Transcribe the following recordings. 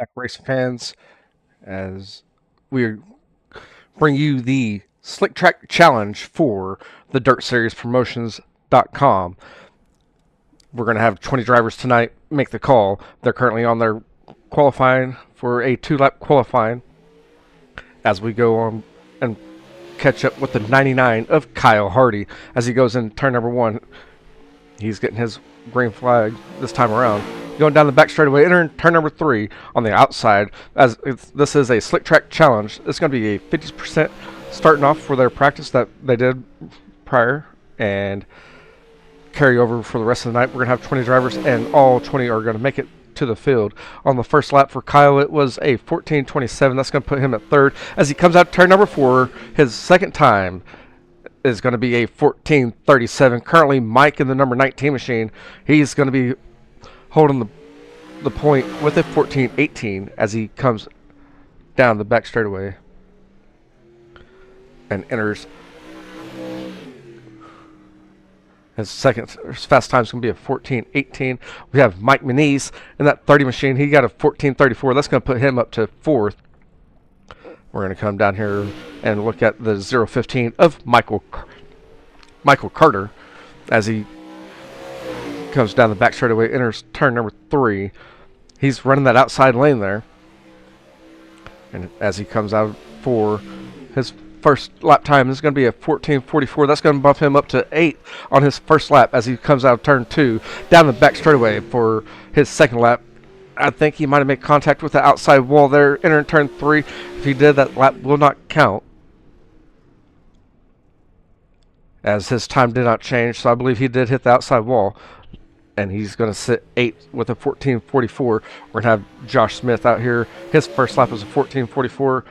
back, race fans, as we bring you the Slick Track Challenge for the Dirt Series Promotions.com. We're going to have 20 drivers tonight make the call. They're currently on their qualifying for a 2-lap qualifying as we go on and catch up with the 99 of Kyle Hardy as he goes in turn number 1. He's getting his green flag this time around. Going down the back straightaway, entering turn number 3 on the outside. As this is a Slick Track Challenge, it's going to be a 50% starting off for their practice that they did prior and carry over for the rest of the night. We're going to have 20 drivers, and all 20 are going to make it to the field. On the first lap for Kyle, it was a 14:27. That's going to put him at third. As he comes out turn number 4, his second time is going to be a 14:37. Currently, Mike in the number 19 machine, he's going to be holding the point with a 14:18 as he comes down the back straightaway and enters. His fast time is going to be a 14:18. We have Mike Moniz in that 30 machine. He got a 14:34. That's going to put him up to fourth. We're going to come down here and look at the 0:15 of Michael Carter as he comes down the back straightaway, enters turn number 3. He's running that outside lane there. And as he comes out for his first lap time, this is going to be a 14:44. That's going to bump him up to 8th on his first lap as he comes out of turn 2 down the back straightaway for his second lap. I think he might have made contact with the outside wall there, entering turn 3. If he did, that lap will not count, as his time did not change. So I believe he did hit the outside wall, and he's going to sit 8th with a 14:44. We're going to have Josh Smith out here. His first lap was a 14:44.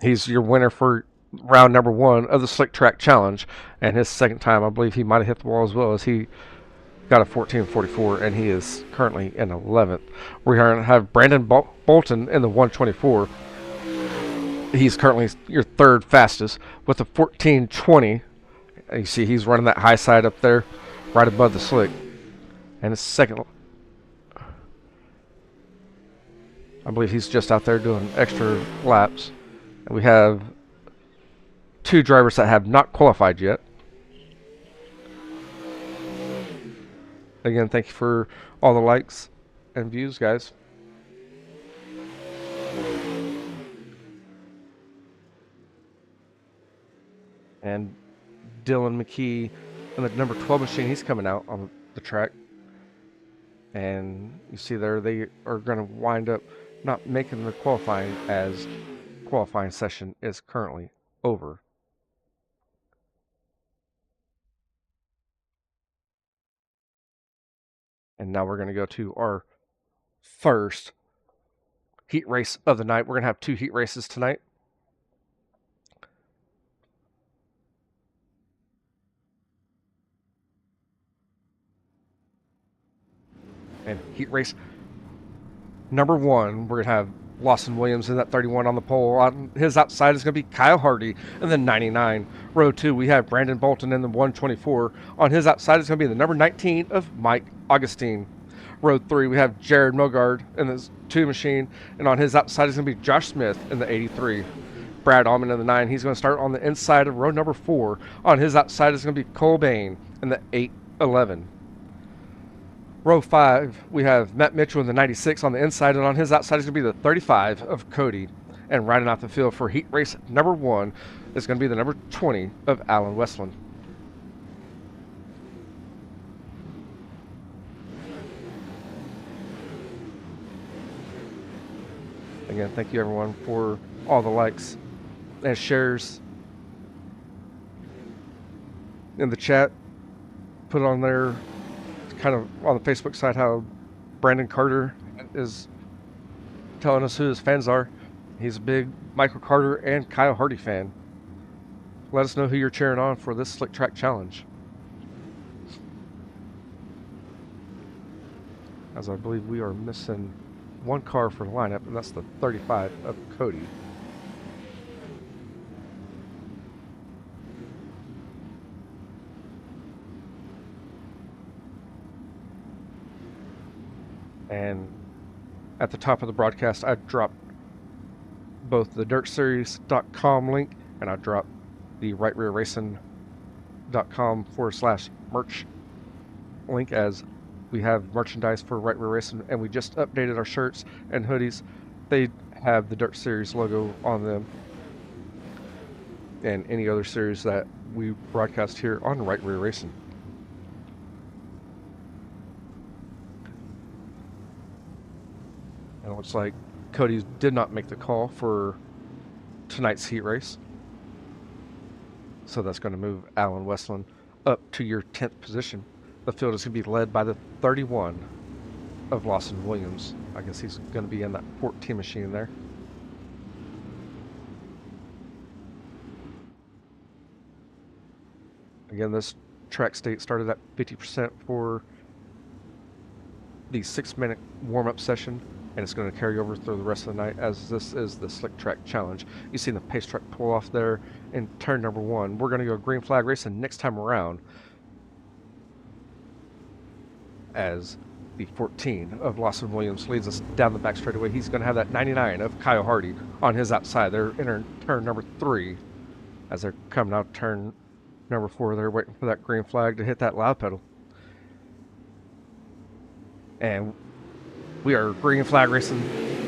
He's your winner for round number 1 of the Slick Track Challenge, and his second time, I believe he might have hit the wall as well, as he got a 14:44, and he is currently in 11th. We're going to have Brandon Bolton in the 124. He's currently your third fastest with a 14:20. You see he's running that high side up there right above the slick. And his second, I believe he's just out there doing extra laps. And we have 2 drivers that have not qualified yet. Again, thank you for all the likes and views, guys. And Dylan McKee in the number 12 machine, he's coming out on the track. And you see there, they are going to wind up not making the qualifying, as qualifying session is currently over. And now we're going to go to our first heat race of the night. We're going to have 2 heat races tonight. And heat race number 1, we're going to have Lawson Williams in that 31 on the pole. On his outside is going to be Kyle Hardy in the 99. Row 2, we have Brandon Bolton in the 124. On his outside is going to be the number 19 of Mike Augustine. Row 3, we have Jared Mogard in the 2 machine. And on his outside is going to be Josh Smith in the 83. Brad Allman in the 9. He's going to start on the inside of row number 4. On his outside is going to be Cole Bain in the 811. Row 5, we have Matt Mitchell in the 96 on the inside, and on his outside is going to be the 35 of Cody. And riding out the field for heat race number 1 is going to be the number 20 of Alan Westland. Again, thank you everyone for all the likes and shares in the chat. Put on there, kind of on the Facebook side, how Brandon Carter is telling us who his fans are. He's a big Michael Carter and Kyle Hardy fan. Let us know who you're cheering on for this Slick Track Challenge, as I believe we are missing 1 car for the lineup, and that's the 35 of Cody. And At the top of the broadcast, I dropped both the dirtseries.com link and I dropped the rightrearracing.com/merch link, as we have merchandise for Right Rear Racing, and we just updated our shirts and hoodies. They have the Dirt Series logo on them, and any other series that we broadcast here on Right Rear Racing. And it looks like Cody did not make the call for tonight's heat race, so that's going to move Alan Westland up to your 10th position. The field is going to be led by the 31 of Lawson Williams. I guess he's going to be in that 14 machine there. Again, this track state started at 50% for the 6-minute warm-up session, and it's going to carry over through the rest of the night, as this is the Slick Track Challenge. You see the pace truck pull off there in turn number 1. We're going to go green flag racing next time around, as the 14 of Lawson Williams leads us down the back straightaway. He's going to have that 99 of Kyle Hardy on his outside. They're entering turn number 3 as they're coming out turn number 4. They're waiting for that green flag to hit that loud pedal. And we are green flag racing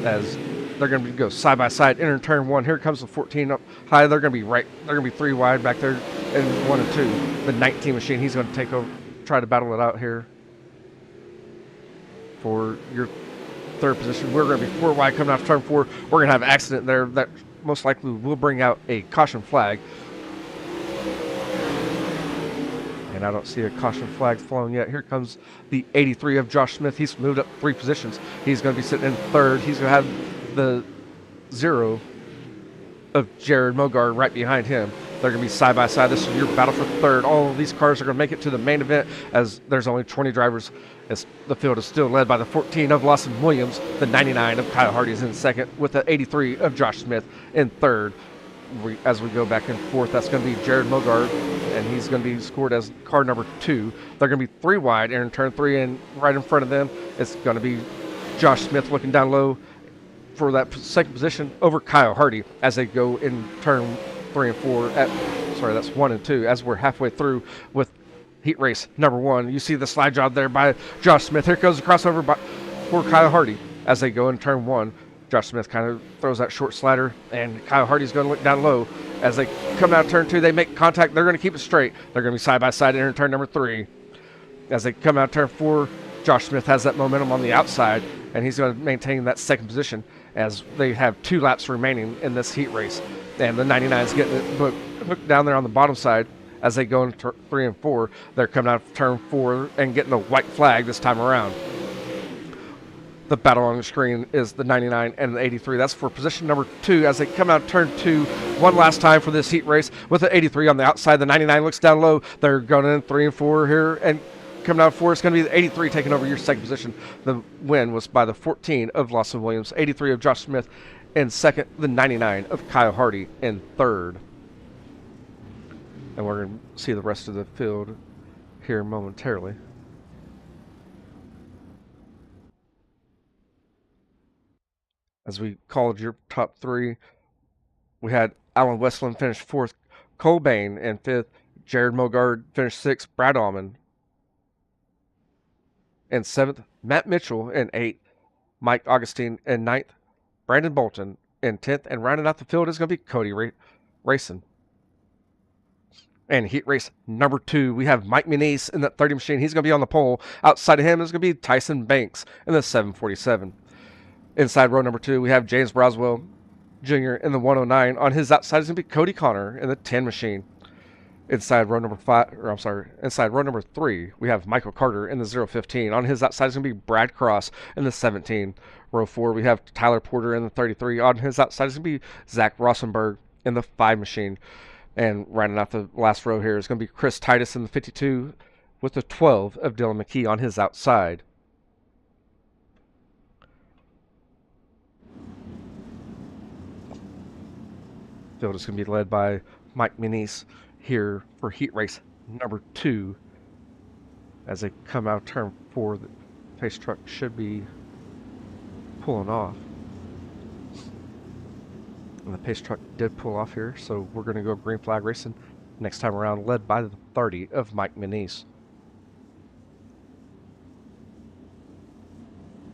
as they're going to go side by side, entering turn 1. Here comes the 14 up high. They're going to be right. They're going to be 3 wide back there in 1 and 2. The 19 machine, he's going to take over, try to battle it out here for your 3rd position. We're going to be 4 wide coming off turn 4. We're going to have an accident there that most likely will bring out a caution flag. And I don't see a caution flag flowing yet. Here comes the 83 of Josh Smith. He's moved up 3 positions. He's going to be sitting in 3rd. He's going to have the 0 of Jared Mogard right behind him. They're going to be side by side. This is your battle for 3rd. All of these cars are going to make it to the main event, as there's only 20 drivers. As the field is still led by the 14 of Lawson Williams. The 99 of Kyle Hardy is in 2nd, with the 83 of Josh Smith in 3rd. As we go back and forth, that's going to be Jared Mogard, and he's going to be scored as car number 2. They're going to be 3 wide in turn 3, and right in front of them it's going to be Josh Smith looking down low for that 2nd position over Kyle Hardy as they go in turn 3 and 4. That's 1 and 2 as we're halfway through with heat race number 1. You see the slide job there by Josh Smith. Here goes the crossover for Kyle Hardy as they go in turn 1. Josh Smith kind of throws that short slider, and Kyle Hardy's going to look down low. As they come out turn 2, they make contact. They're going to keep it straight. They're going to be side by side in turn number 3. As they come out turn 4, Josh Smith has that momentum on the outside, and he's going to maintain that 2nd position as they have 2 laps remaining in this heat race. And the 99 is getting it hooked down there on the bottom side as they go into 3 and 4. They're coming out of turn 4 and getting a white flag this time around. The battle on the screen is the 99 and the 83. That's for position number 2 as they come out turn 2 one last time for this heat race with the 83 on the outside. The 99 looks down low. They're going in 3 and 4 here, and coming out 4, it's going to be the 83 taking over your 2nd position. The win was by the 14 of Lawson Williams, 83 of Josh Smith in 2nd, the 99 of Kyle Hardy in 3rd. And we're going to see the rest of the field here momentarily. As we called your top 3, we had Alan Westland finish 4th, Cole Bain in 5th, Jared Mogard finished 6th, Brad Allman in 7th, Matt Mitchell in 8th, Mike Augustine in 9th, Brandon Bolton in 10th, and rounding out the field is going to be Cody Racing. And heat race number 2, we have Mike Muniz in that 30 machine. He's going to be on the pole. Outside of him is going to be Tyson Banks in the 747. Inside row number 2, we have James Broswell Jr. in the 109. On his outside is going to be Cody Connor in the 10 machine. Inside row number 3, we have Michael Carter in the 015. On his outside is going to be Brad Cross in the 17. Row 4, we have Tyler Porter in the 33. On his outside is going to be Zach Rossenberg in the 5 machine. And rounding out the last row here is going to be Chris Titus in the 52 with the 12 of Dylan McKee on his outside. Field is going to be led by Mike Muniz here for heat race number 2. As they come out turn 4, the pace truck should be pulling off. And the pace truck did pull off here, so we're going to go green flag racing next time around, led by the 30 of Mike Manise.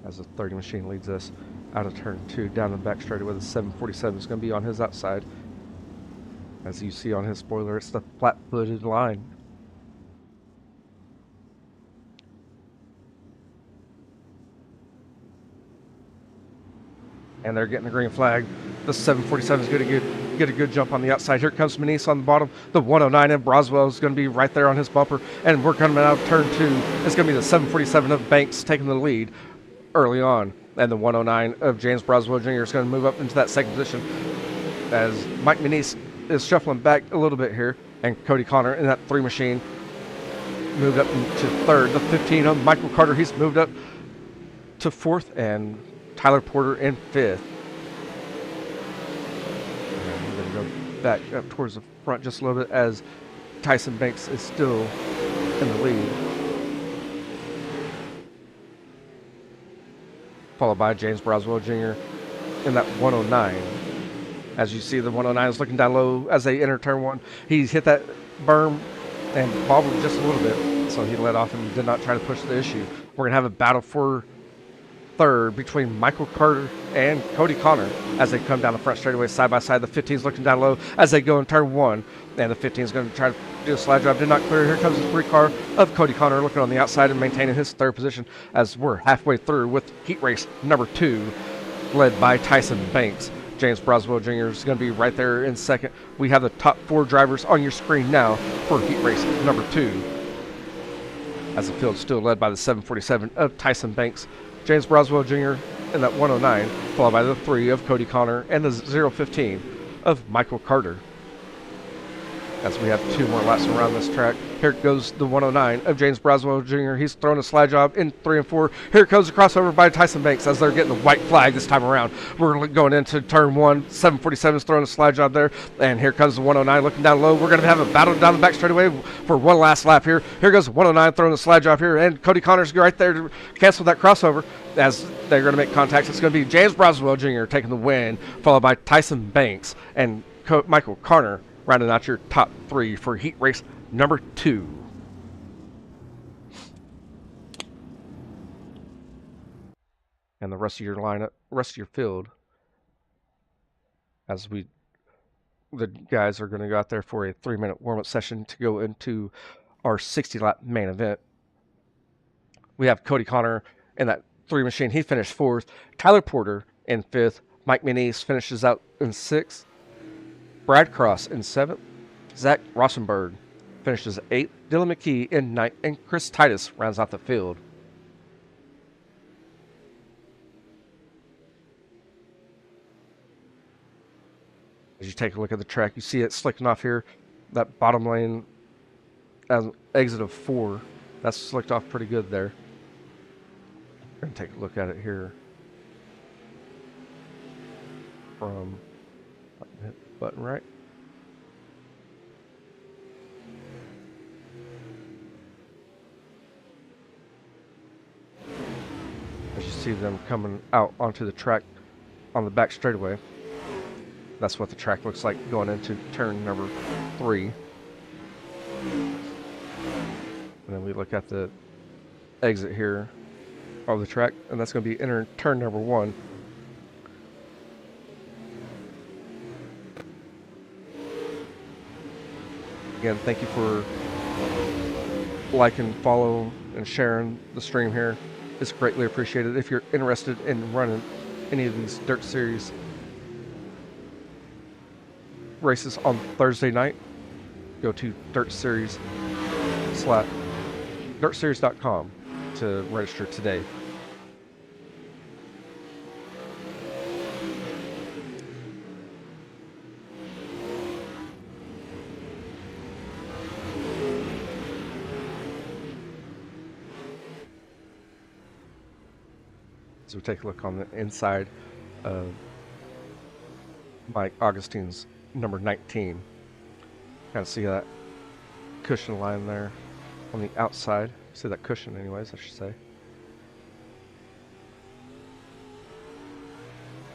As the 30 machine leads us out of turn 2, down the back straight with a 747 is going to be on his outside. As you see on his spoiler, it's the flat-footed line. And they're getting the green flag. The 747 is going to get a good jump on the outside. Here comes Manise on the bottom. The 109 of Broswell is going to be right there on his bumper. And we're coming out of turn 2. It's going to be the 747 of Banks taking the lead early on. And the 109 of James Broswell Jr. is going to move up into that second position as Mike Manise is shuffling back a little bit here. And Cody Connor in that 3 machine moved up to third. The 15 of Michael Carter, he's moved up to fourth. And Tyler Porter in 5th. And we're going to go back up towards the front just a little bit as Tyson Banks is still in the lead. Followed by James Broswell Jr. in that 109. As you see, the 109 is looking down low as they enter turn 1. He's hit that berm and bobbled just a little bit, so he let off and did not try to push the issue. We're going to have a battle for third between Michael Carter and Cody Connor as they come down the front straightaway side by side. The 15 is looking down low as they go in turn 1, and the 15 is going to try to do a slide drive. Did not clear. Here comes the 3 car of Cody Connor looking on the outside and maintaining his third position as we're halfway through with heat race number 2, led by Tyson Banks. James Broswell Jr. is going to be right there in second. We have the top 4 drivers on your screen now for heat race number 2, as the field is still led by the 747 of Tyson Banks, James Broswell Jr. in that 109, followed by the 3 of Cody Connor and the 015 of Michael Carter. As we have 2 more laps around this track, here goes the 109 of James Broswell Jr. He's throwing a slide job in 3 and 4. Here comes the crossover by Tyson Banks as they're getting the white flag this time around. We're going into turn 1. 747 is throwing a slide job there, and here comes the 109 looking down low. We're going to have a battle down the back straightaway for one last lap here. Here goes the 109 throwing a slide job here, and Cody Connor's right there to cancel that crossover as they're going to make contact. It's going to be James Broswell Jr. taking the win, followed by Tyson Banks and Michael Carter rounding out your top 3 for heat race number 2. And the rest of your lineup, rest of your field, as the guys are going to go out there for a 3-minute warm-up session to go into our 60-lap main event. We have Cody Connor in that 3 machine. He finished 4th. Tyler Porter in 5th. Mike Manise finishes out in 6th. Brad Cross in 7th. Zach Rosenberg finishes 8th. Dylan McKee in 9th. And Chris Titus rounds out the field. As you take a look at the track, you see it slicking off here. That bottom lane as exit of 4. That's slicked off pretty good there. We're going to take a look at it here from button right. As you see them coming out onto the track on the back straightaway. That's what the track looks like going into turn number 3. And then we look at the exit here of the track, and that's going to be entering turn number 1. Again, thank you for liking, follow, and sharing the stream here. It's greatly appreciated. If you're interested in running any of these Dirt Series races on Thursday night, go to dirtseries.com to register today. So we take a look on the inside of Mike Augustine's number 19. Kind of see that cushion line there on the outside. See that cushion anyways, I should say.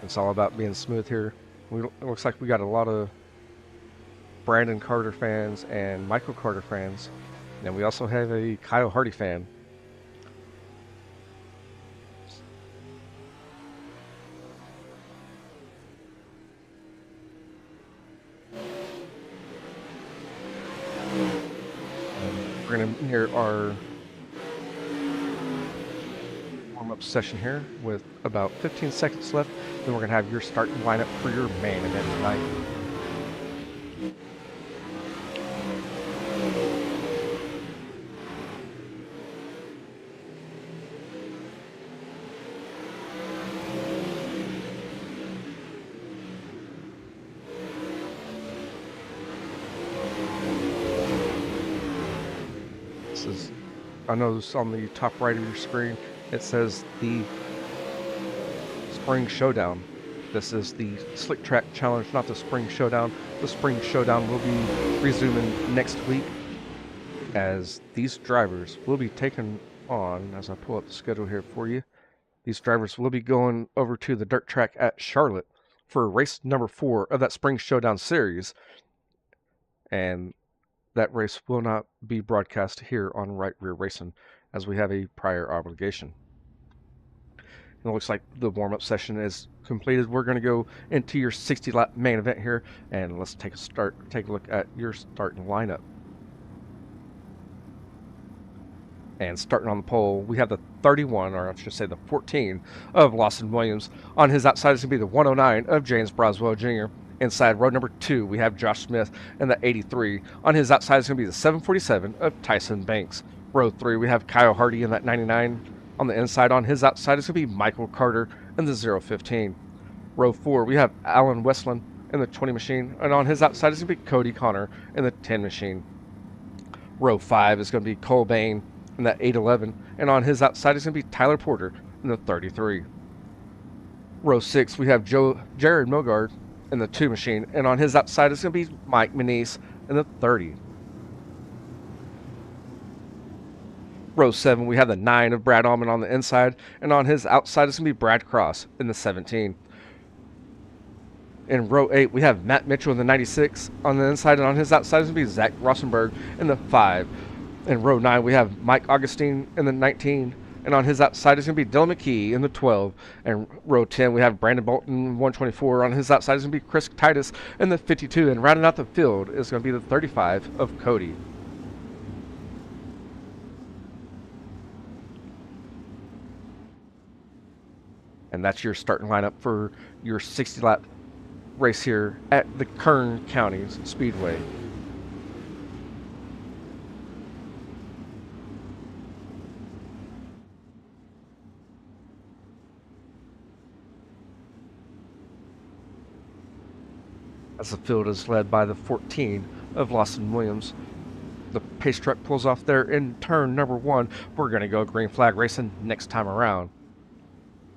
It's all about being smooth here. It looks like we got a lot of Brandon Carter fans and Michael Carter fans. And we also have a Kyle Hardy fan. We're going to near our warm-up session here with about 15 seconds left. Then we're going to have your starting lineup for your main event tonight. I notice on the top right of your screen it says the Spring Showdown. This is the Slick Track Challenge, not the Spring Showdown. The Spring Showdown will be resuming next week, as these drivers will be taken on, as I pull up the schedule here for you, these drivers will be going over to the dirt track at Charlotte for race number 4 of that Spring Showdown series. And that race will not be broadcast here on Right Rear Racing, as we have a prior obligation. It looks like the warm-up session is completed. We're going to go into your 60-lap main event here, and let's take a look at your starting lineup. And starting on the pole, we have the 31, or I should say the 14, of Lawson Williams. On his outside is going to be the 109 of James Braswell Jr. Inside row number 2, we have Josh Smith and the 83. On his outside is going to be the 747 of Tyson Banks. Row 3, we have Kyle Hardy in that 99. On the inside, on his outside is going to be Michael Carter in the 015. Row 4, we have Alan Westland in the 20 machine. And on his outside is going to be Cody Connor in the 10 machine. Row 5 is going to be Cole Bain in that 811. And on his outside is going to be Tyler Porter in the 33. Row 6, we have Jared Mogard in the 2 machine, and on his outside is going to be Mike Manise in the 30. Row 7, we have the 9 of Brad Allman on the inside, and on his outside is going to be Brad Cross in the 17. In row 8, we have Matt Mitchell in the 96 on the inside, and on his outside is going to be Zach Rosenberg in the 5. In row 9, we have Mike Augustine in the 19, and on his outside is going to be Dylan McKee in the 12. And row 10, we have Brandon Bolton, 124. On his outside is going to be Chris Titus in the 52. And rounding out the field is going to be the 35 of Cody. And that's your starting lineup for your 60-lap race here at the Kern County Speedway. As the field is led by the 14 of Lawson Williams. The pace truck pulls off there in turn number 1. We're going to go green flag racing next time around.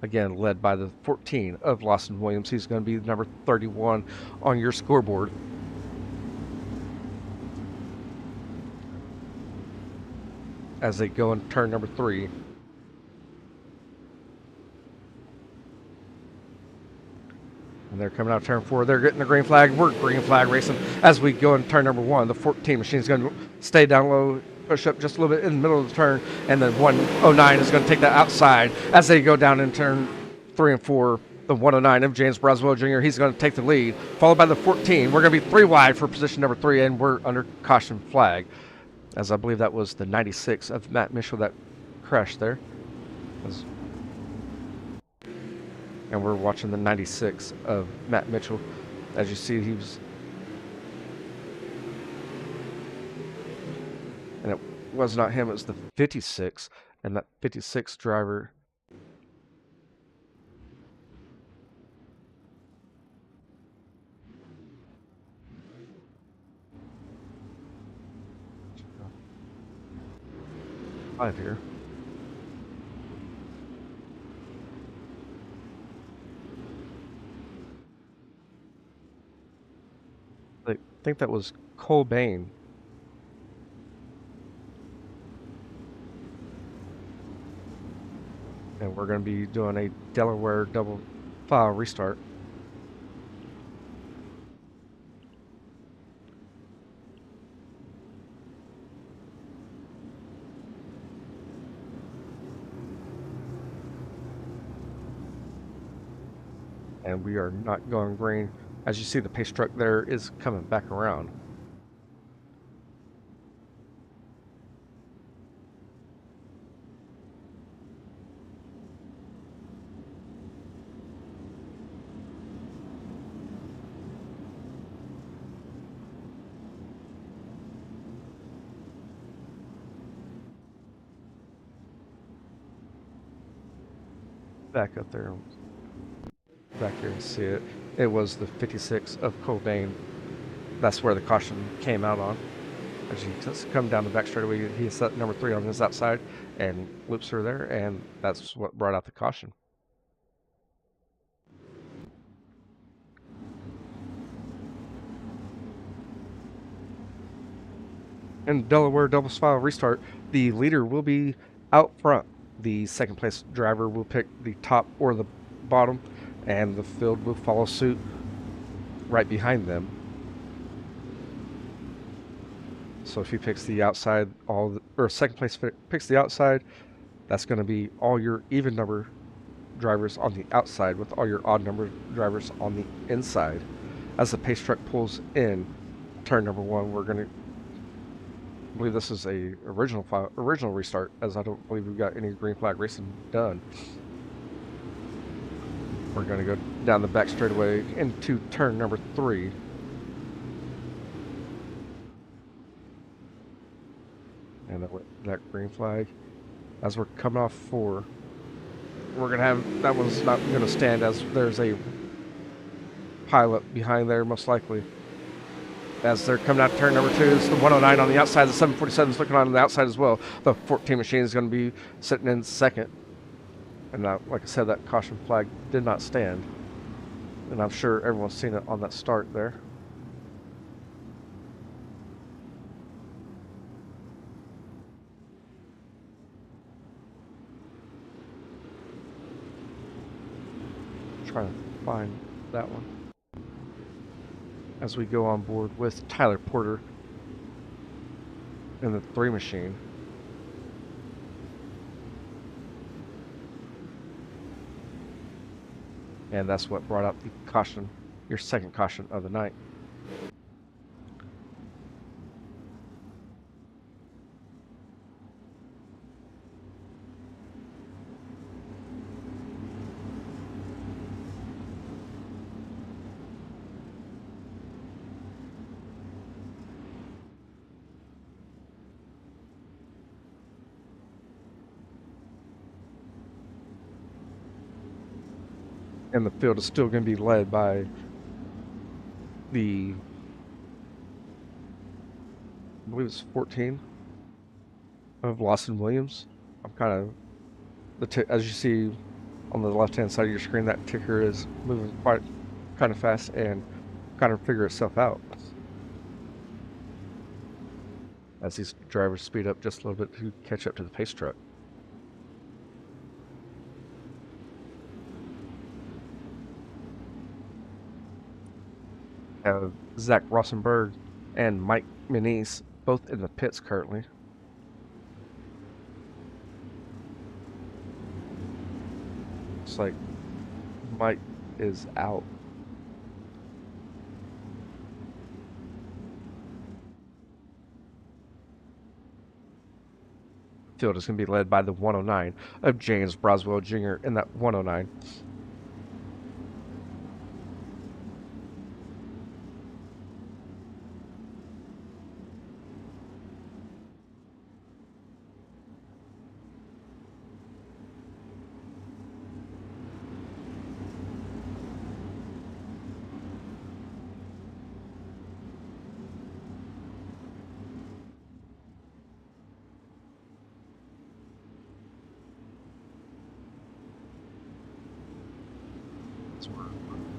Again, led by the 14 of Lawson Williams. He's going to be number 31 on your scoreboard. As they go in turn number 3. And they're coming out of turn 4. They're getting the green flag. We're green flag racing as we go in turn number 1. The 14 machine's going to stay down low, push up just a little bit in the middle of the turn, and the 109 is going to take that outside as they go down in turn 3 and 4. The 109 of James Braswell Jr., he's going to take the lead, followed by the 14. We're going to be 3 wide for position number 3, and we're under caution flag, as I believe that was the 96 of Matt Mitchell that crashed there. And we're watching the 96 of Matt Mitchell. As you see, he was... And it was not him, it was the 56. And that 56 driver... Five here. I think that was Cole Bain. And we're going to be doing a Delaware double file restart. And we are not going green. As you see, the pace truck there is coming back around. Back up there, back here and see it. It was the 56 of Cobain. That's where the caution came out on. As you just come down the back straightaway, he set number 3 on his outside and loops her there, and that's what brought out the caution. In Delaware doubles file restart, the leader will be out front. The second place driver will pick the top or the bottom, and the field will follow suit right behind them. So if he picks the outside, or second place picks the outside, that's going to be all your even number drivers on the outside with all your odd number drivers on the inside. As the pace truck pulls in turn number 1, we're going to believe this is a original restart, as I don't believe we've got any green flag racing done. We're going to go down the back straightaway into turn number 3. And that green flag, as we're coming off 4, we're going to have, that one's not going to stand, as there's a pilot behind there most likely. As they're coming out to turn number 2, it's the 109 on the outside. The 747 is looking on the outside as well. The 14 machine is going to be sitting in second. And like I said, that caution flag did not stand. And I'm sure everyone's seen it on that start there. Trying to find that one. As we go on board with Tyler Porter in the 3 machine. And that's what brought out the caution, your second caution of the night. And the field is still going to be led by the, I believe it's 14 of Lawson Williams. I'm kind of, as you see on the left-hand side of your screen, that ticker is moving quite kind of fast and kind of figure itself out. As these drivers speed up just a little bit to catch up to the pace truck. Have Zach Rosenberg and Mike Menees both in the pits currently. Looks like Mike is out. Field is going to be led by the 109 of James Broswell Jr. in that 109.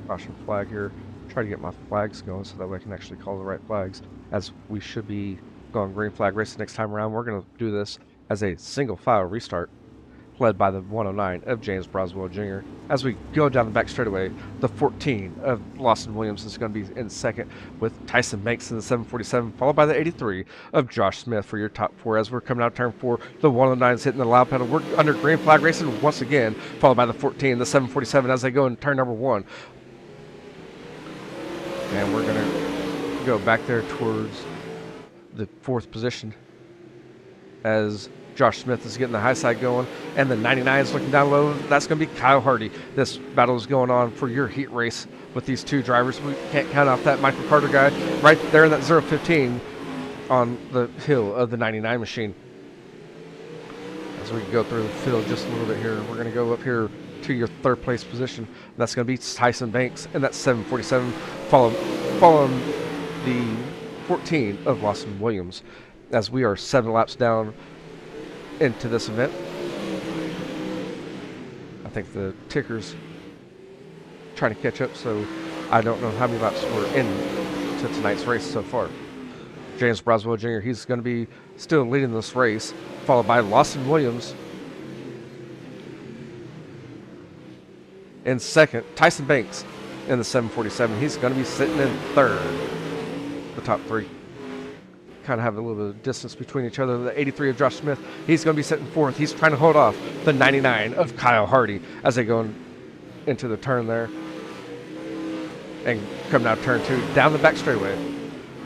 Caution flag here. Try to get my flags going so that way I can actually call the right flags, as we should be going green flag racing next time around. We're going to do this as a single file restart, led by the 109 of James Broswell Jr. As we go down the back straightaway, the 14 of Lawson Williams is going to be in second, with Tyson Banks in the 747, followed by the 83 of Josh Smith for your top four. As we're coming out of turn four, the 109 is hitting the loud pedal. We're under green flag racing once again, followed by the 14, the 747 as they go in turn number one. And we're going to go back there towards the fourth position as Josh Smith is getting the high side going, and the 99 is looking down low. That's going to be Kyle Hardy. This battle is going on for your heat race with these two drivers. We can't count off that Michael Carter guy right there in that 015 on the hill of the 99 machine. As we go through the field just a little bit here, we're going to go up here to your third place position. That's going to be Tyson Banks in that 747, following the 14 of Lawson Williams, as we are 7 laps down into this event. I think the ticker's trying to catch up, so I don't know how many laps we're into tonight's race so far. James Broswell Jr., he's going to be still leading this race, followed by Lawson Williams in second. Tyson Banks in the 747. He's going to be sitting in third. The top three kind of have a little bit of distance between each other. The 83 of Josh Smith, he's going to be sitting fourth. He's trying to hold off the 99 of Kyle Hardy as they go into the turn there. And coming out turn two, down the back straightaway.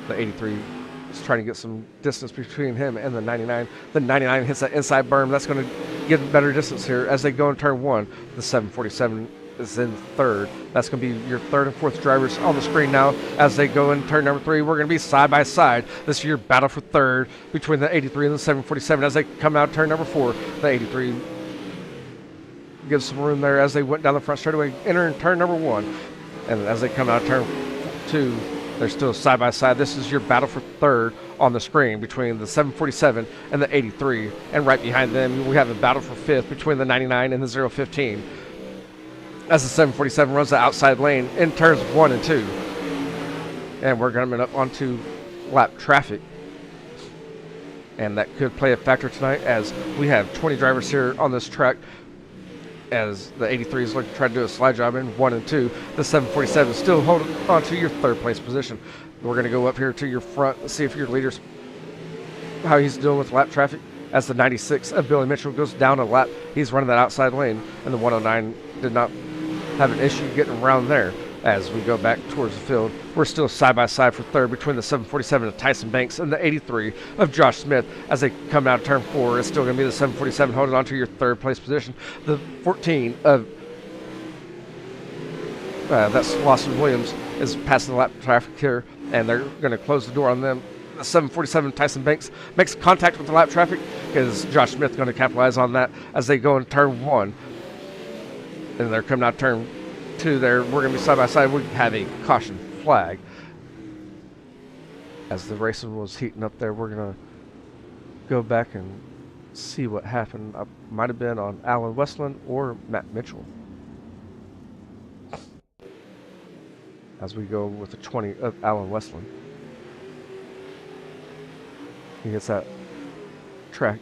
The 83 is trying to get some distance between him and the 99. The 99 hits that inside berm. That's going to get better distance here as they go in turn one. The 747 is in third. That's going to be your third and fourth drivers on the screen now as they go in turn number three. We're going to be side by side. This is your battle for third between the 83 and the 747 as they come out turn number four. The 83 gives some room there as they went down the front straightaway, entering turn number one. And as they come out turn two, they're still side by side. This is your battle for third on the screen between the 747 and the 83. And right behind them, we have a battle for fifth between the 99 and the 015. As the 747 runs the outside lane in turns 1 and 2. And we're coming up onto lap traffic. And that could play a factor tonight as we have 20 drivers here on this track, as the 83 is looking to try to do a slide job in 1 and 2. The 747 is still holding on to your third place position. We're going to go up here to your front and see if your leader's, how he's doing with lap traffic. As the 96 of Billy Mitchell goes down a lap, he's running that outside lane, and the 109 did not have an issue getting around there. As we go back towards the field, we're still side by side for third between the 747 of Tyson Banks and the 83 of Josh Smith. As they come out of turn four, it's still going to be the 747 holding on to your third place position. The 14 of that's Lawson Williams is passing the lap traffic here, and they're going to close the door on them. The 747 Tyson Banks makes contact with the lap traffic, because Josh Smith going to capitalize on that as they go in turn one. And they're coming out turn two there. We're going to be side by side. We have a caution flag. As the racing was heating up there, we're going to go back and see what happened. Might have been on Alan Westland or Matt Mitchell. As we go with the 20 of Alan Westland. He gets that track,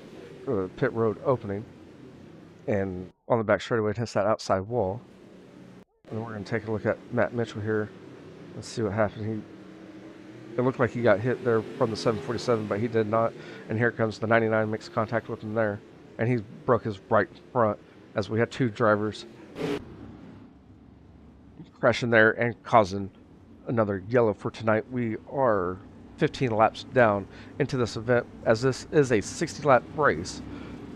pit road opening, and on the back straightaway it hits that outside wall. And we're going to take a look at Matt Mitchell here. Let's see what happened. It looked like he got hit there from the 747, but he did not. And here comes the 99, makes contact with him there. And he broke his right front, as we had two drivers crashing there and causing another yellow for tonight. We are 15 laps down into this event, as this is a 60-lap race.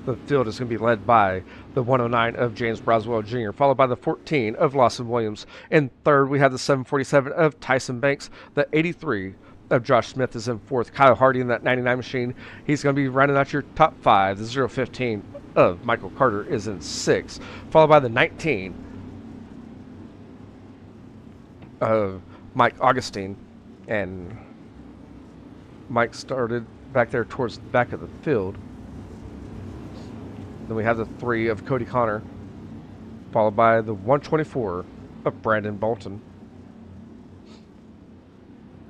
The field is going to be led by the 109 of James Broswell Jr., followed by the 14 of Lawson Williams. In third, we have the 747 of Tyson Banks. The 83 of Josh Smith is in fourth. Kyle Hardy in that 99 machine, he's going to be rounding out your top five. The 015 of Michael Carter is in sixth, followed by the 19 of Mike Augustine. And Mike started back there towards the back of the field. Then we have the 3 of Cody Connor, followed by the 124 of Brandon Bolton.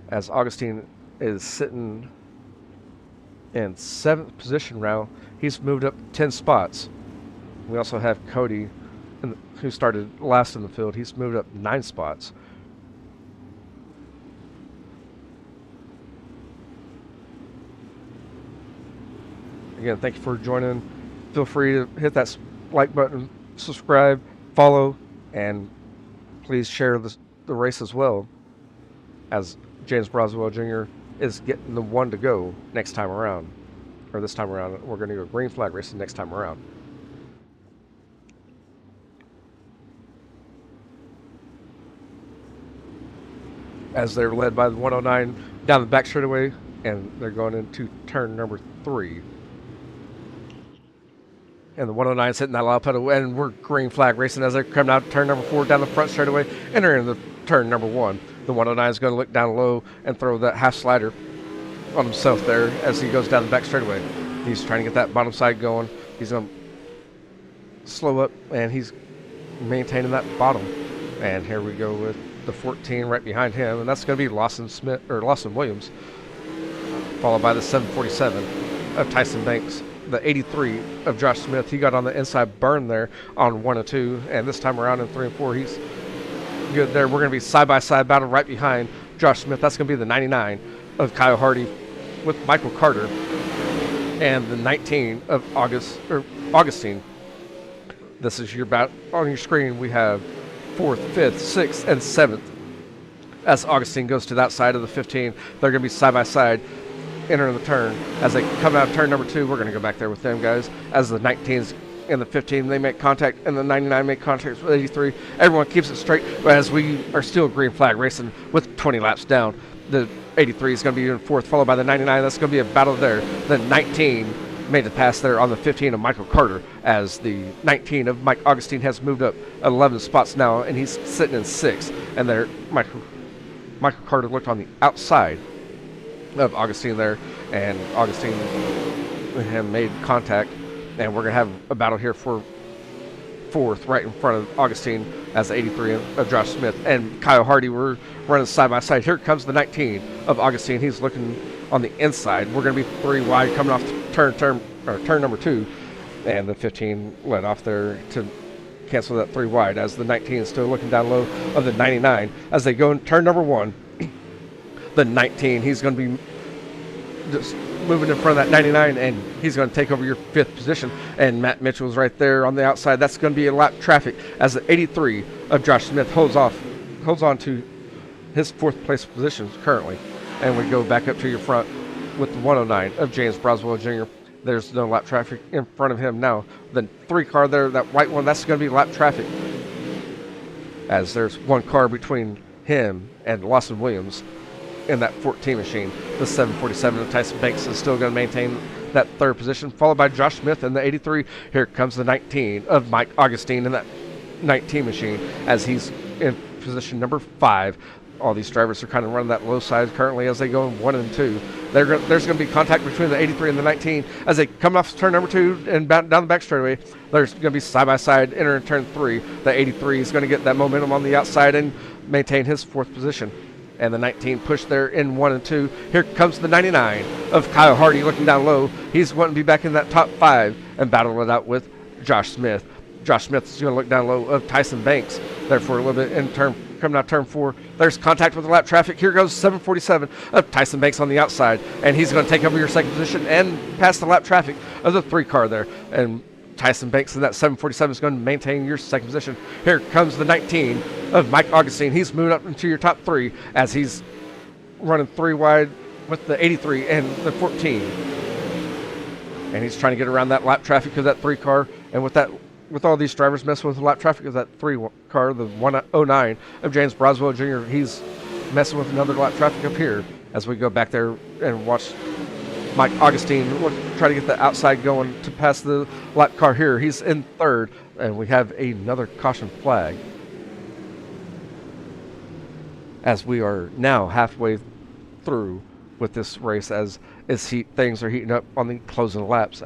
As Augustine is sitting in 7th position now, he's moved up 10 spots We also have Cody, who started last in the field. He's moved up 9 spots. Again, thank you for joining. Feel free to hit that like button, subscribe, follow, and please share the race as well, as James Broswell Jr. is getting the one to go next time around. Or this time around, we're going to go green flag racing next time around. As they're led by the 109 down the back straightaway, and they're going into turn number 3. And the 109 is hitting that loud pedal, and we're green flag racing as they're coming out turn number 4 down the front straightaway, entering the turn number 1. The 109 is going to look down low and throw that half slider on himself there as he goes down the back straightaway. He's trying to get that bottom side going. He's going to slow up, and he's maintaining that bottom. And here we go with the 14 right behind him, and that's going to be Lawson Williams, followed by the 747 of Tyson Banks. The 83 of Josh Smith, he got on the inside burn there on 1 and 2, and this time around in 3 and 4, he's good there. We're going to be side-by-side battle right behind Josh Smith. That's going to be the 99 of Kyle Hardy with Michael Carter, and the 19 of Augustine. This is your battle. On your screen, we have 4th, 5th, 6th, and 7th. As Augustine goes to that side of the 15, they're going to be side-by-side entering the turn. As they come out of turn number 2, we're going to go back there with them, guys. As the 19s and the 15, they make contact, and the 99 make contact with 83. Everyone keeps it straight, but as we are still green flag racing with 20 laps down, the 83 is going to be in 4th, followed by the 99. That's going to be a battle there. The 19 made the pass there on the 15 of Michael Carter, as the 19 of Mike Augustine has moved up 11 spots now, and he's sitting in 6th. And there, Michael Carter looked on the outside of Augustine there, and Augustine and him made contact, and we're going to have a battle here for 4th right in front of Augustine as the 83 of Josh Smith. And Kyle Hardy, we're running side by side. Here comes the 19 of Augustine. He's looking on the inside. We're going to be 3 wide coming off turn number 2, and the 15 let off there to cancel that 3 wide, as the 19 is still looking down low of the 99 as they go in turn number 1. The 19, he's going to be just moving in front of that 99, and he's going to take over your 5th position. And Matt Mitchell's right there on the outside. That's going to be a lap traffic as the 83 of Josh Smith holds on to his 4th place position currently. And we go back up to your front with the 109 of James Broswell Jr. There's no lap traffic in front of him now. The 3 car there, that white one, that's going to be lap traffic, as there's 1 car between him and Lawson Williams in that 14 machine. The 747 of Tyson Banks is still going to maintain that 3rd position, followed by Josh Smith in the 83. Here comes the 19 of Mike Augustine in that 19 machine, as he's in position number 5. All these drivers are kind of running that low side currently as they go in 1 and 2. There's going to be contact between the 83 and the 19 as they come off turn number 2 and down the back straightaway. There's going to be side-by-side entering turn 3. The 83 is going to get that momentum on the outside and maintain his 4th position. And the 19 pushed there in 1 and 2. Here comes the 99 of Kyle Hardy looking down low. He's wanting to be back in that top 5 and battle it out with Josh Smith. Josh Smith's going to look down low of Tyson Banks there for a little bit in coming out turn 4. There's contact with the lap traffic. Here goes 747 of Tyson Banks on the outside, and he's going to take over your 2nd position and pass the lap traffic of the 3 car there. And Tyson Banks in that 747 is going to maintain your 2nd position. Here comes the 19 of Mike Augustine. He's moving up into your top 3 as he's running 3 wide with the 83 and the 14. And he's trying to get around that lap traffic of that 3 car. And with all these drivers messing with the lap traffic of that 3 car, the 109 of James Broswell Jr., he's messing with another lap traffic up here as we go back there and watch Mike Augustine try to get the outside going to pass the lap car here. He's in 3rd, and we have another caution flag, as we are now halfway through with this race, as things are heating up on the closing laps.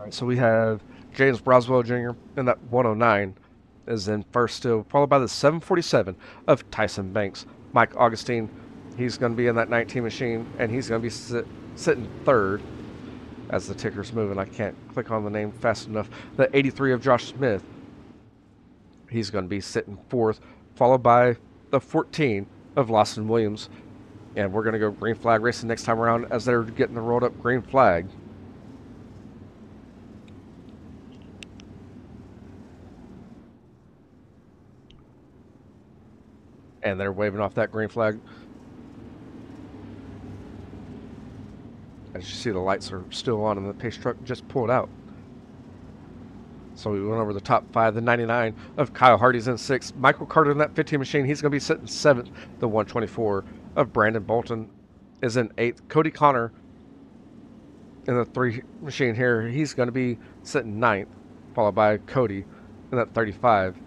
So we have James Broswell Jr. in that 109 is in first still, followed by the 747 of Tyson Banks. Mike Augustine, he's going to be in that 19 machine, and he's going to be sitting third as the ticker's moving. I can't click on the name fast enough. The 83 of Josh Smith, he's going to be sitting fourth, followed by the 14 of Lawson Williams. And we're going to go green flag racing next time around as they're getting the rolled up green flag. And they're waving off that green flag. As you see, the lights are still on and the pace truck just pulled out. So we went over the top five. The 99 of Kyle Hardy's in sixth. Michael Carter in that 15 machine, he's going to be sitting seventh. The 124 of Brandon Bolton is in eighth. Cody Connor in the 3 machine here, he's going to be sitting ninth, followed by Cody in that 35.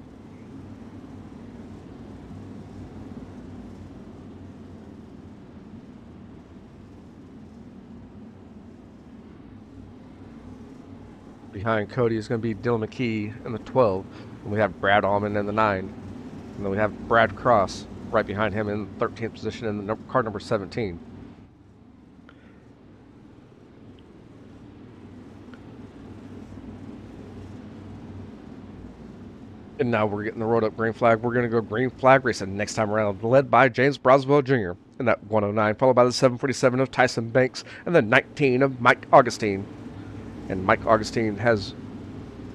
Behind Cody is going to be Dylan McKee in the 12. And we have Brad Allman in the 9. And then we have Brad Cross right behind him in the 13th position in the car number 17. And now we're getting the rolled up green flag. We're going to go green flag racing next time around, led by James Broswell Jr. in that 109, followed by the 747 of Tyson Banks and the 19 of Mike Augustine. And Mike Augustine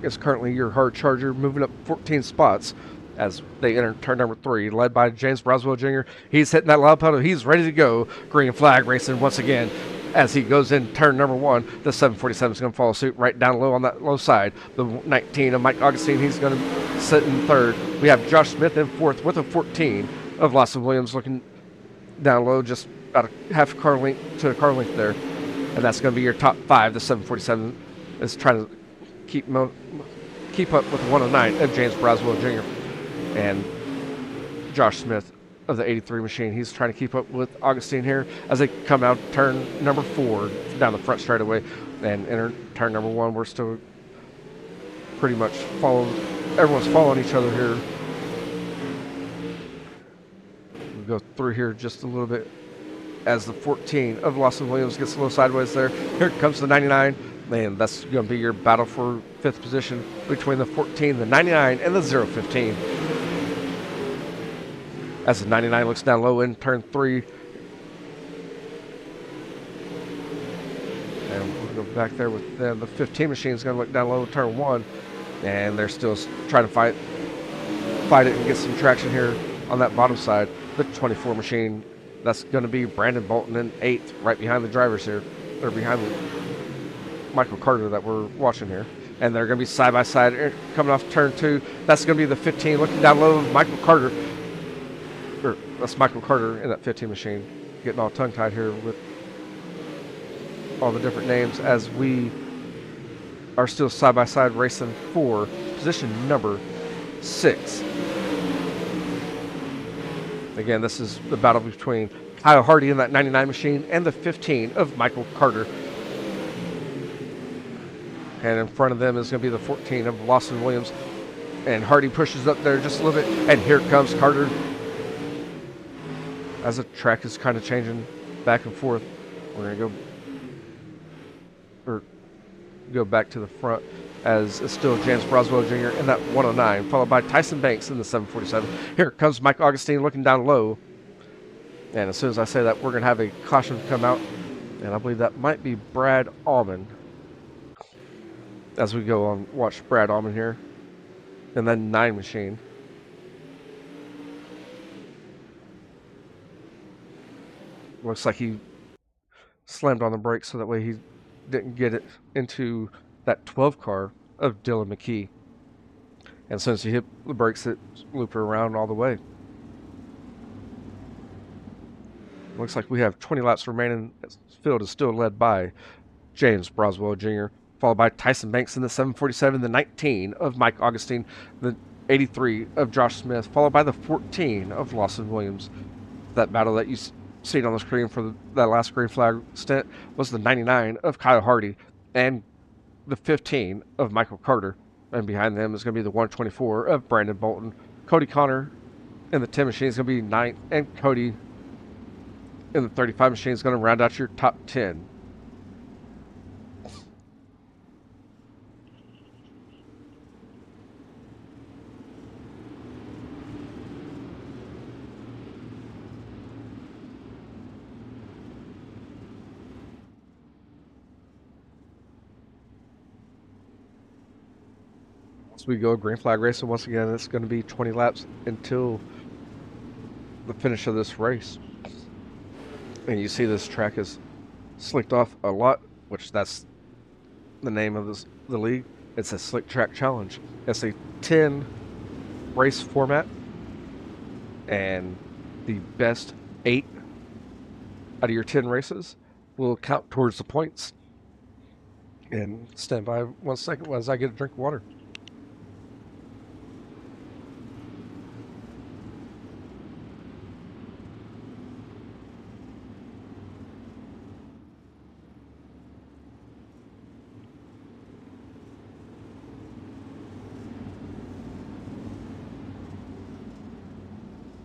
is currently your hard charger, moving up 14 spots as they enter turn number 3, led by James Broswell Jr. He's hitting that loud pedal. He's ready to go. Green flag racing once again as he goes in turn number 1. The 747 is going to follow suit right down low on that low side. The 19 of Mike Augustine, he's going to sit in third. We have Josh Smith in fourth with a 14 of Lawson Williams looking down low, just about a half car length to a car length there. And that's going to be your top 5. The 747 is trying to keep up with the 109 of James Broswell Jr. And Josh Smith of the 83 machine. He's trying to keep up with Augustine here as they come out turn number 4 down the front straightaway and enter turn number 1. We're still pretty much everyone's following each other here. We'll go through here just a little bit as the 14 of Lawson Williams gets a little sideways there. Here comes the 99. And that's going to be your battle for 5th position between the 14, the 99, and the 015. As the 99 looks down low in turn 3. And we'll go back there with them. The 15 machine is going to look down low in turn 1. And they're still trying to fight it and get some traction here on that bottom side. The 24 machine, that's going to be Brandon Bolton in 8th, right behind the drivers here. They're behind Michael Carter that we're watching here. And they're going to be side by side coming off turn 2. That's going to be the 15 looking down low. Michael Carter. That's Michael Carter in that 15 machine. Getting all tongue tied here with all the different names as we are still side by side racing for position number 6. Again, this is the battle between Kyle Hardy in that 99 machine and the 15 of Michael Carter. And in front of them is going to be the 14 of Lawson Williams. And Hardy pushes up there just a little bit. And here comes Carter. As the track is kind of changing back and forth, we're going to go back to the front as it's still James Broswell Jr. in that 109, followed by Tyson Banks in the 747. Here comes Mike Augustine looking down low. And as soon as I say that, we're going to have a caution come out. And I believe that might be Brad Allman. As we go on, watch Brad Allman here. And then 9 machine. Looks like he slammed on the brakes so that way he didn't get it into that 12 car of Dylan McKee. And as soon as he hit the brakes, it looped around all the way. Looks like we have 20 laps remaining. The field is still led by James Broswell Jr., followed by Tyson Banks in the 747, the 19 of Mike Augustine, the 83 of Josh Smith, followed by the 14 of Lawson Williams. That battle that you seen on the screen for that last green flag stint was the 99 of Kyle Hardy and the 15 of Michael Carter. And behind them is going to be the 124 of Brandon Bolton. Cody Connor in the 10 machine is going to be 9th. And Cody in the 35 machine is going to round out your top 10. Once we go green flag racing, once again, it's going to be 20 laps until the finish of this race. And you see this track is slicked off a lot, which that's the name of the league. It's a slick track challenge. It's a 10 race format, and the best 8 out of your 10 races will count towards the points. And stand by 1 second as I get a drink of water.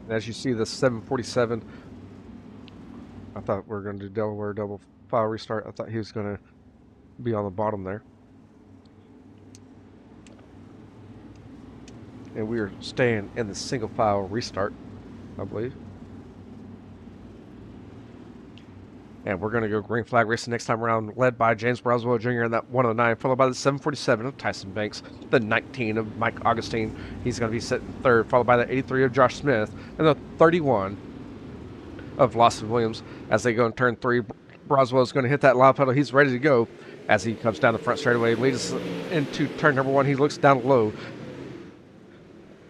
And as you see, the 747, I thought we were going to do Delaware double file restart. I thought he was going to be on the bottom there. And we are staying in the single file restart, I believe. And we're going to go green flag racing next time around, led by James Broswell Jr. in that 109, followed by the 747 of Tyson Banks, the 19 of Mike Augustine. He's going to be sitting third, followed by the 83 of Josh Smith, and the 31 of Lawson Williams. As they go in turn 3, Broswell is going to hit that loud pedal. He's ready to go as he comes down the front straightaway, leads us into turn number 1. He looks down low.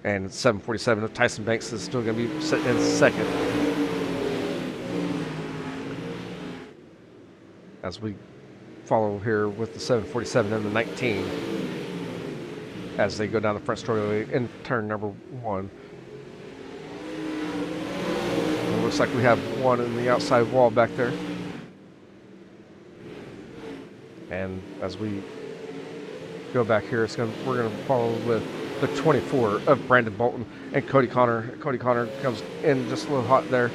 And 747 of Tyson Banks is still going to be sitting in second. As we follow here with the 747 and the 19 as they go down the front straightaway in turn number 1. It looks like we have one in the outside wall back there. And as we go back here, we're going to follow with the 24 of Brandon Bolton and Cody Connor. Cody Connor comes in just a little hot there.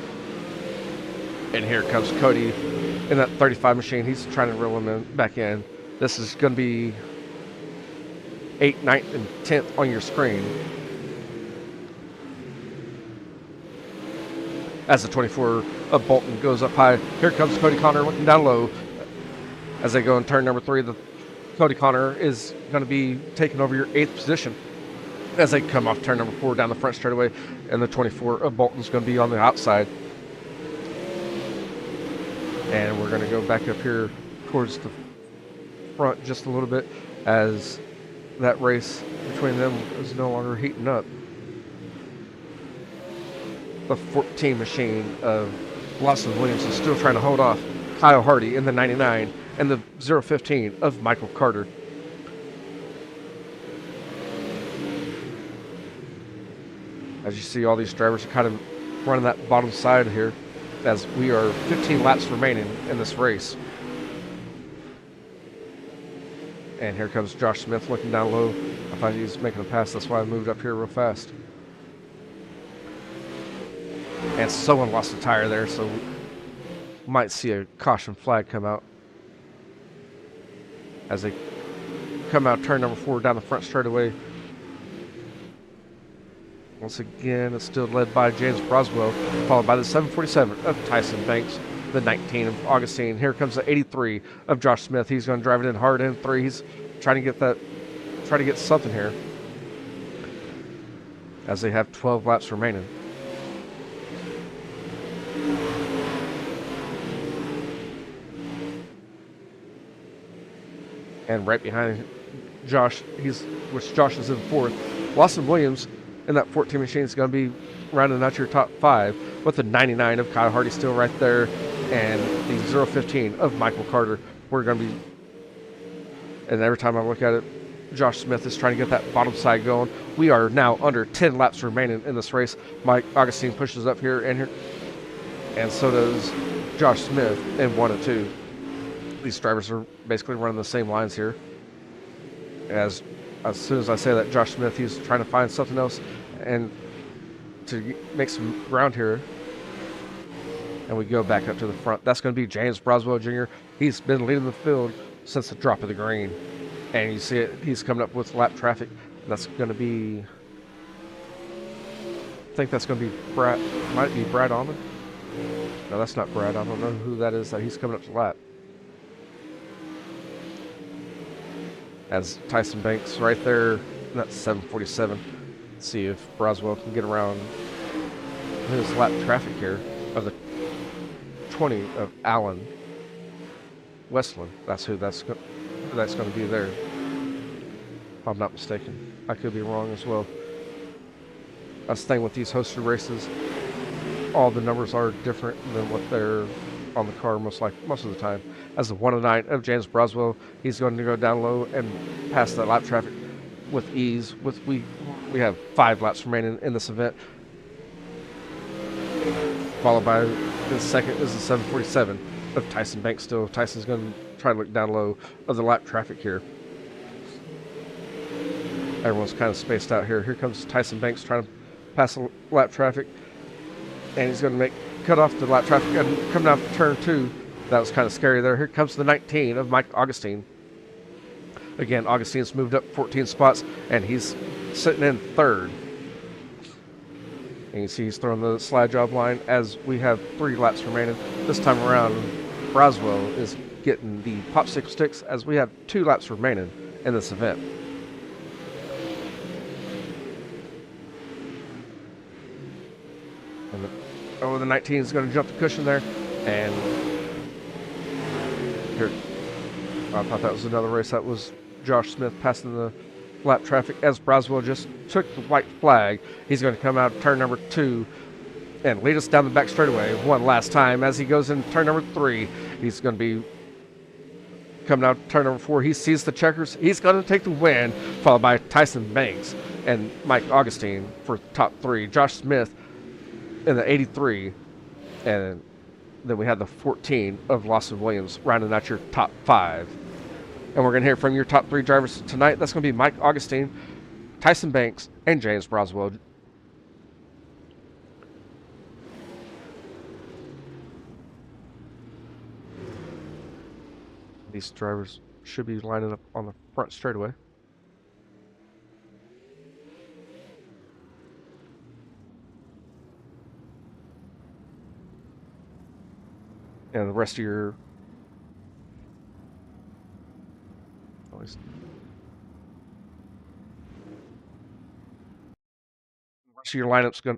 And here comes Cody in that 35 machine. He's trying to reel him back in. This is going to be 8th, 9th, and 10th on your screen. As the 24 of Bolton goes up high, here comes Cody Connor looking down low. As they go in turn number 3, the Cody Connor is going to be taking over your 8th position. As they come off turn number 4 down the front straightaway, and the 24 of Bolton's going to be on the outside. And we're going to go back up here towards the front just a little bit as that race between them is no longer heating up. The 14 machine of Lawson Williams is still trying to hold off Kyle Hardy in the 99 and the 015 of Michael Carter. As you see, all these drivers are kind of running that bottom side here, as we are 15 laps remaining in this race. And here comes Josh Smith looking down low. I thought he was making a pass, that's why I moved up here real fast. And someone lost a tire there, so we might see a caution flag come out as they come out turn number 4 down the front straightaway. Once again, it's still led by James Broswell, followed by the 747 of Tyson Banks, the 19 of Augustine. Here comes the 83 of Josh Smith. He's going to drive it in hard in 3. He's trying to get something here as they have 12 laps remaining. And right behind Josh, Josh is in 4th. Lawson Williams in that 14 machine is going to be rounding out your top 5 with the 99 of Kyle Hardy still right there, and the 015 of Michael Carter. We're going to be, and every time I look at it, Josh Smith is trying to get that bottom side going. We are now under 10 laps remaining in this race. Mike Augustine pushes up here, and so does Josh Smith in 1 and 2. These drivers are basically running the same lines here. As soon as I say that, Josh Smith, he's trying to find something else and to make some ground here. And we go back up to the front. That's going to be James Broswell Jr. He's been leading the field since the drop of the green. And you see it, he's coming up with lap traffic. That's going to be, I think that's going to be Brad, might be Brad Almond. No, that's not Brad. I don't know who that is that he's coming up to lap. As Tyson Banks right there, that's 747. Let's see if Broswell can get around his lap traffic here of the 20 of Allen Westland. That's who that's going to be there. If I'm not mistaken. I could be wrong as well. That's the thing with these hosted races. All the numbers are different than what they're on the car most of the time. As the 109 of James Broswell, he's going to go down low and pass that lap traffic with ease. We have 5 laps remaining in this event. Followed by the second is the 747 of Tyson Banks still. Tyson's going to try to look down low of the lap traffic here. Everyone's kind of spaced out here. Here comes Tyson Banks trying to pass the lap traffic. And he's going to cut off the lap traffic and come down turn 2. That was kind of scary there. Here comes the 19 of Mike Augustine. Again, Augustine's moved up 14 spots, and he's sitting in 3rd. And you see he's throwing the slide job line as we have 3 laps remaining. This time around, Broswell is getting the popsicle sticks as we have 2 laps remaining in this event. And the 19 is going to jump the cushion there, and here, I thought that was another race. That was Josh Smith passing the lap traffic as Broswell just took the white flag. He's going to come out of turn number 2 and lead us down the back straightaway one last time as he goes in turn number 3. He's going to be coming out turn number 4. He sees the checkers. He's going to take the win, followed by Tyson Banks and Mike Augustine for top 3. Josh Smith in the 83, and then we had the 14 of Lawson Williams rounding out your top 5. And we're going to hear from your top 3 drivers tonight. That's going to be Mike Augustine, Tyson Banks, and James Broswell. These drivers should be lining up on the front straightaway. And the rest of your lineups,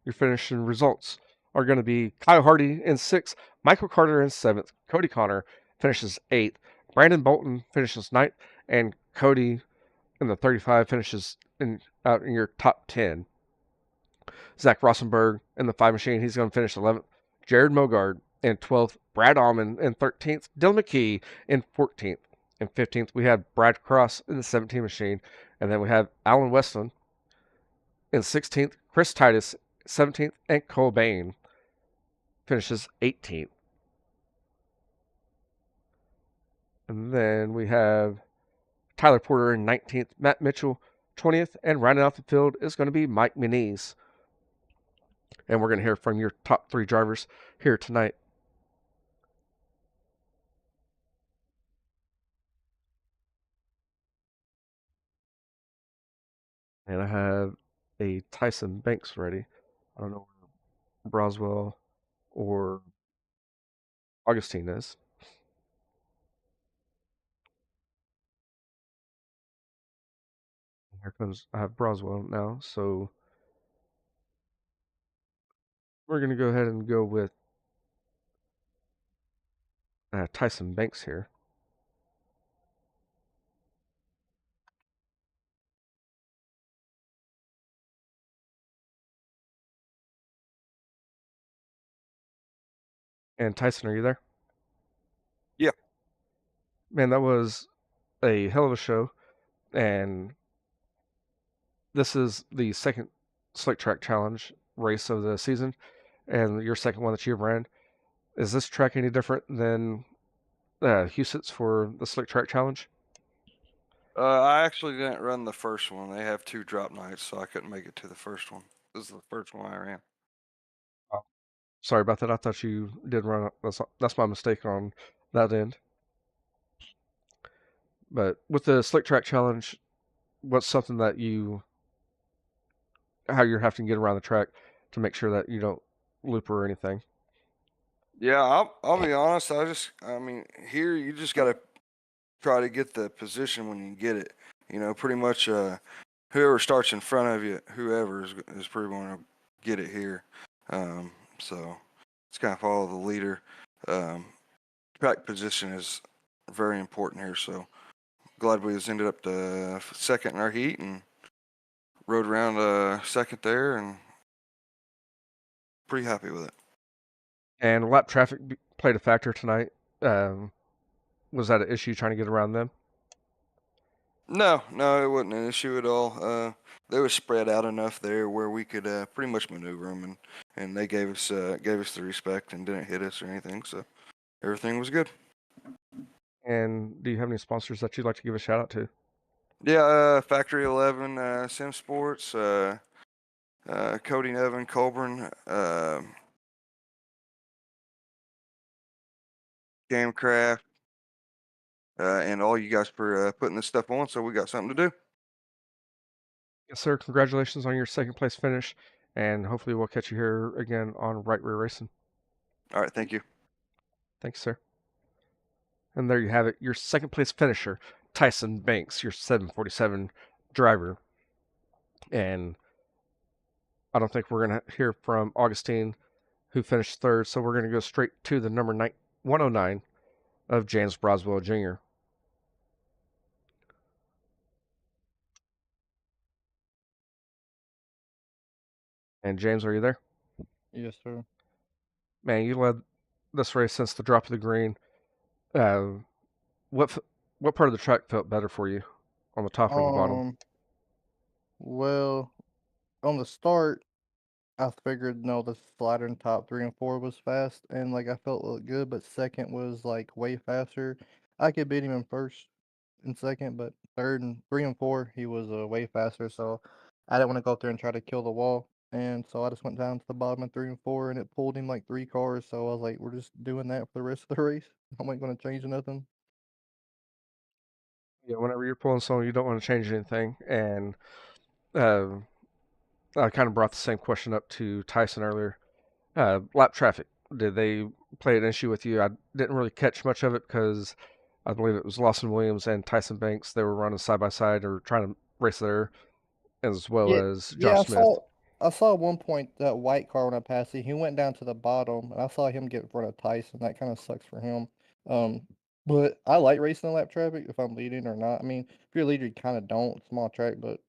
your finishing results are going to be Kyle Hardy in 6th, Michael Carter in 7th, Cody Connor finishes 8th, Brandon Bolton finishes 9th, and Cody in the 35 finishes out in your top 10. Zach Rossenberg in the 5 machine, he's going to finish 11th. Jared Mogard in 12th, Brad Almond in 13th, Dylan McKee in 14th. In 15th, we have Brad Cross in the 17 machine, and then we have Alan Westland in 16th, Chris Titus 17th, and Cole Bain finishes 18th. And then we have Tyler Porter in 19th, Matt Mitchell 20th, and rounding out the field is going to be Mike Muniz. And we're going to hear from your top 3 drivers here tonight. And I have a Tyson Banks ready. I don't know where Broswell or Augustine is. Here comes, I have Broswell now, so we're going to go ahead and go with Tyson Banks here. And Tyson, are you there? Yeah. Man, that was a hell of a show. And this is the second Slick Track Challenge race of the season, and your second one that you've ran. Is this track any different than Huset's for the Slick Track Challenge? I actually didn't run the first one. They have two drop nights, so I couldn't make it to the first one. This is the first one I ran. Oh, sorry about that. I thought you did run. That's my mistake on that end. But with the slick track challenge, what's something that how you're having to get around the track to make sure that you don't loop or anything? Yeah, I'll be honest. I mean, here you just gotta try to get the position when you get it. You know, pretty much whoever starts in front of you, whoever is pretty going to get it here. So it's kind of follow the leader. Um, Track position is very important here. So glad we was ended up the second in our heat and rode around second there and pretty happy with it. And lap traffic played a factor tonight. Um, was that an issue trying to get around them? No, no, it wasn't an issue at all. They were spread out enough there where we could pretty much maneuver them, and they gave us the respect and didn't hit us or anything. So everything was good. And do you have any sponsors that you'd like to give a shout out to? Yeah, Factory 11, Sim Sports, Cody Nevin, Colburn, Gamecraft, and all you guys for putting this stuff on. So we got something to do. Yes, sir. Congratulations on your second place finish, and hopefully we'll catch you here again on Right Rear Racing. All right, thank you. Thanks, sir. And there you have it, your second place finisher, Tyson Banks, your 747 driver. And I don't think we're going to hear from Augustine, who finished third, so we're going to go straight to the number 109 of James Broswell Jr. And James, are you there? Yes, sir. Man, you led this race since the drop of the green. Uh, what what part of the track felt better for you, on the top or the bottom? Um, well, on the start, I figured no, the slider in top three and four was fast, and like I felt looked good, but second was like way faster. I could beat him in first and second, but third and three and four, he was way faster. So I didn't want to go up there and try to kill the wall, and so I just went down to the bottom of three and four, and it pulled him like three cars. So I was like, we're just doing that for the rest of the race. I ain't going to change nothing. Yeah, whenever you're pulling someone, you don't want to change anything. And uh, I kind of brought the same question up to Tyson earlier. Lap traffic. Did they play an issue with you? I didn't really catch much of it because I believe it was Lawson Williams and Tyson Banks. They were running side by side or trying to race there, as well Yeah, as yeah, Josh Smith. I saw at one point that white car when I passed it. He went down to the bottom, and I saw him get in front of Tyson. That kind of sucks for him. Um, but I like racing in lap traffic if I'm leading or not. I mean, if you're a leader, you kind of don't. Small track, but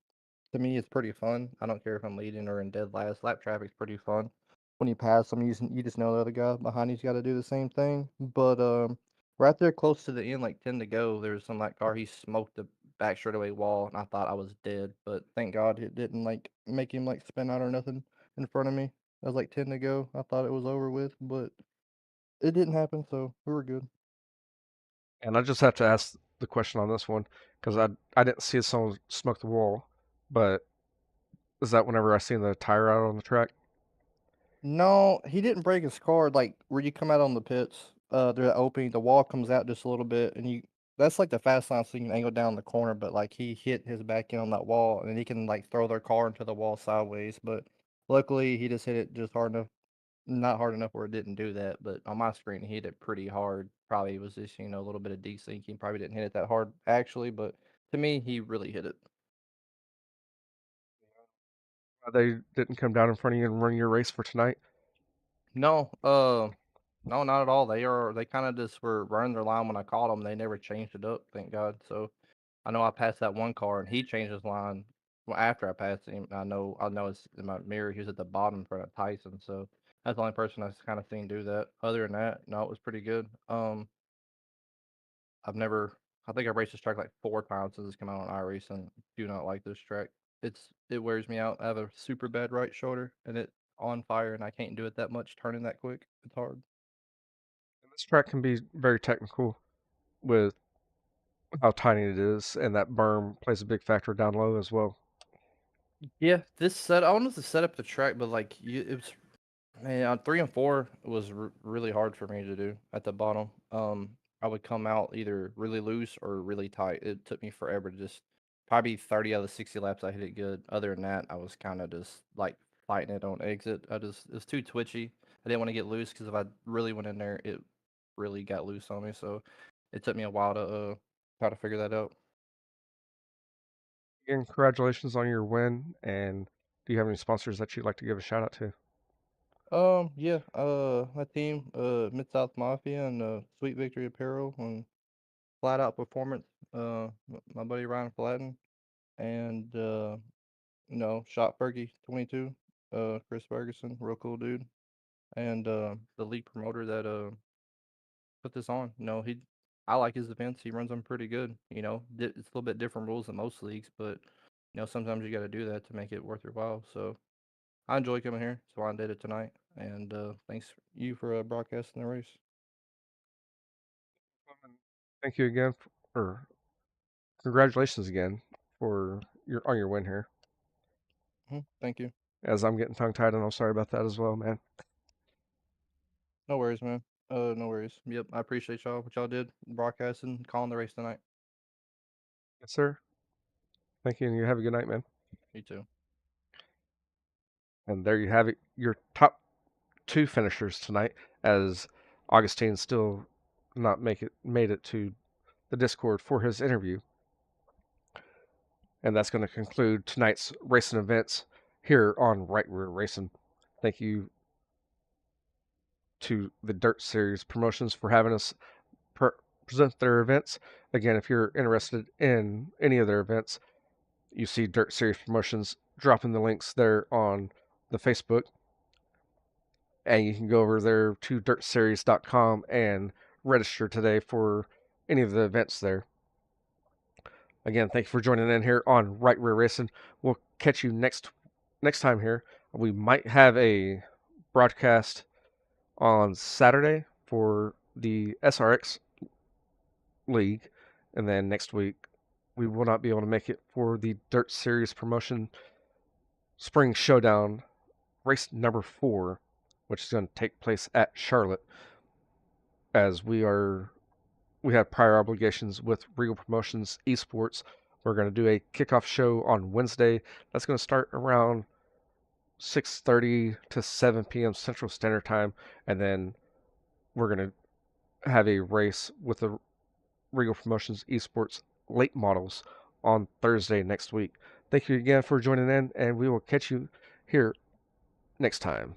to me, it's pretty fun. I don't care if I'm leading or in dead last. Lap traffic's pretty fun. When you pass them, you just know the other guy behind you's got to do the same thing. But right there, close to the end, like 10 to go, there was some like car. He smoked the back straightaway wall, and I thought I was dead. But thank God it didn't like make him like spin out or nothing in front of me. It was like 10 to go. I thought it was over with, but it didn't happen, so we were good. And I just have to ask the question on this one because I didn't see someone smoke the wall, but is that whenever I seen the tire out on the track? No, he didn't break his car, like, where you come out on the pits, they're opening, the wall comes out just a little bit, and you that's like the fast line so you can angle down the corner, but, like, he hit his back end on that wall, and he can, like, throw their car into the wall sideways, but luckily, he just hit it just hard enough not hard enough where it didn't do that, but on my screen, he hit it pretty hard. Probably was just, a little bit of desyncing, probably didn't hit it that hard, actually, but to me, he really hit it. They didn't come down in front of you and run your race for tonight. No, no, not at all. They kinda just were running their line when I called them. They never changed it up, thank God. So, I know I passed that one car and he changed his line, well, after I passed him. I know it's in my mirror, he was at the bottom in front of Tyson, so that's the only person I've kinda seen do that. Other than that, no, it was pretty good. I've never I think I've raced this track like 4 times since it's come out on iRacing. Do not like this track. It wears me out. I have a super bad right shoulder and it on fire and I can't do it that much turning that quick. It's hard. And this track can be very technical with how tiny it is, and that berm plays a big factor down low as well. Yeah, I wanted to set up the track, but like it was, man, on 3 and 4 it was really hard for me to do at the bottom. I would come out either really loose or really tight. It took me forever to just probably 30 out of the 60 laps I hit it good. Other than that, I was kind of just like fighting it on exit. It was too twitchy. I didn't want to get loose because if I really went in there, it really got loose on me. So it took me a while to try to figure that out. Again, congratulations on your win, and do you have any sponsors that you'd like to give a shout out to? Yeah, my team, Mid South Mafia and Sweet Victory Apparel and Flat Out Performance, my buddy Ryan Flatten, and Shot Fergie 22, Chris Ferguson, real cool dude, and the league promoter that put this on. I like his events. He runs them pretty good. It's a little bit different rules than most leagues, but sometimes you got to do that to make it worth your while. So I enjoy coming here. So I did it tonight, and thanks you for broadcasting the race. Thank you again, or congratulations again for your win here. Thank you. As I'm getting tongue tied, and I'm sorry about that as well, man. No worries, man. No worries. Yep, I appreciate y'all what y'all did broadcasting, calling the race tonight. Yes, sir. Thank you, and you have a good night, man. You too. And there you have it, your top two finishers tonight, as Augustine still not made it to the Discord for his interview. And that's going to conclude tonight's racing events here on Right Rear Racing. Thank you to the Dirt Series Promotions for having us present their events. Again, if you're interested in any of their events, you see Dirt Series Promotions dropping the links there on the Facebook. And you can go over there to dirtseries.com and register today for any of the events there. Again, thank you for joining in here on Right Rear Racing. We'll catch you next time here. We might have a broadcast on Saturday for the SRX League, and then next week we will not be able to make it for the Dirt Series Promotion Spring Showdown race number 4, which is going to take place at Charlotte, as we have prior obligations with Regal Promotions Esports. We're going to do a kickoff show on Wednesday. That's going to start around 6:30 to 7 p.m. Central Standard Time, and then we're going to have a race with the Regal Promotions Esports late models on Thursday next week. Thank you again for joining in, and we will catch you here next time.